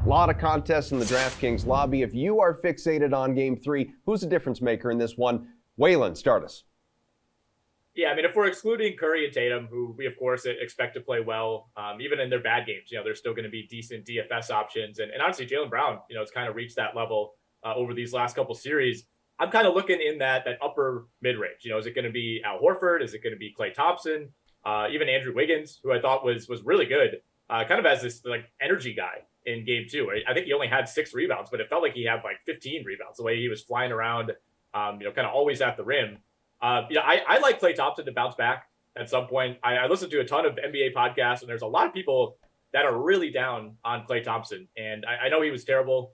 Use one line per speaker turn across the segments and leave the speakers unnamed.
A lot of contests in the DraftKings lobby. If you are fixated on Game 3, who's the difference maker in this one? Whalen, start us.
Yeah, I mean, if we're excluding Curry and Tatum, who we, of course, expect to play well, even in their bad games, they're still going to be decent DFS options. And honestly, Jaylen Brown, it's kind of reached that level over these last couple series. I'm kind of looking in that upper mid-range. Is it going to be Al Horford? Is it going to be Klay Thompson? Even Andrew Wiggins, who I thought was really good, kind of as this energy guy in Game 2. I think he only had 6 rebounds, but it felt like he had 15 rebounds, the way he was flying around, kind of always at the rim. I like Klay Thompson to bounce back at some point. I listen to a ton of NBA podcasts, and there's a lot of people that are really down on Klay Thompson. And I know he was terrible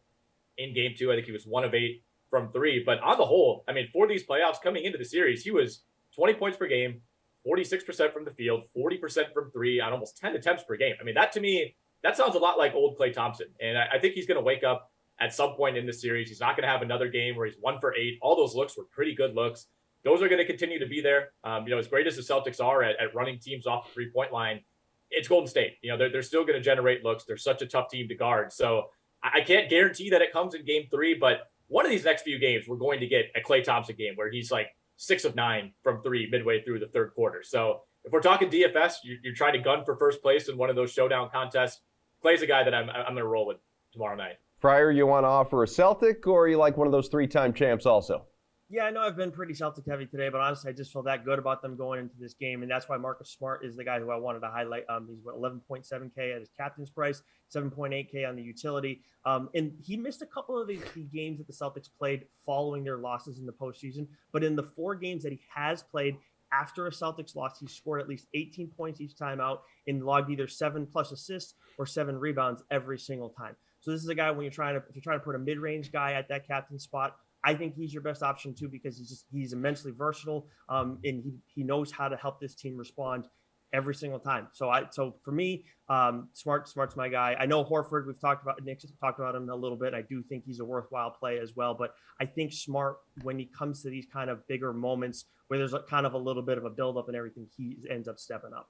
in Game 2. I think he was 1 of 8 from 3. But on the whole, I mean, for these playoffs coming into the series, he was 20 points per game, 46% from the field, 40% from 3 on almost 10 attempts per game. I mean, that to me, that sounds a lot like old Klay Thompson. And I think he's going to wake up at some point in the series. He's not going to have another game where he's 1 for 8. All those looks were pretty good looks. Those are going to continue to be there. As great as the Celtics are at running teams off the three-point line, it's Golden State. They're still going to generate looks. They're such a tough team to guard. So I can't guarantee that it comes in Game 3, but one of these next few games, we're going to get a Klay Thompson game where he's 6 of 9 from 3 midway through the third quarter. So if we're talking DFS, you're trying to gun for first place in one of those showdown contests. Klay's a guy that I'm going to roll with tomorrow night.
Friar, you want to offer a Celtic, or you like one of those 3-time champs also?
Yeah, I know I've been pretty Celtic heavy today, but honestly, I just feel that good about them going into this game, and that's why Marcus Smart is the guy who I wanted to highlight. He's 11.7K at his captain's price, 7.8K on the utility, and he missed a couple of the games that the Celtics played following their losses in the postseason. But in the 4 games that he has played after a Celtics loss, he scored at least 18 points each time out and logged either 7+ assists or 7 rebounds every single time. So this is a guy when if you're trying to put a mid-range guy at that captain spot, I think he's your best option too, because he's immensely versatile, and he knows how to help this team respond every single time. So for me, Smart's my guy. I know Horford, Nick's talked about him a little bit. I do think he's a worthwhile play as well, but I think Smart, when he comes to these kind of bigger moments where there's kind of a little bit of a buildup and everything, he ends up stepping up.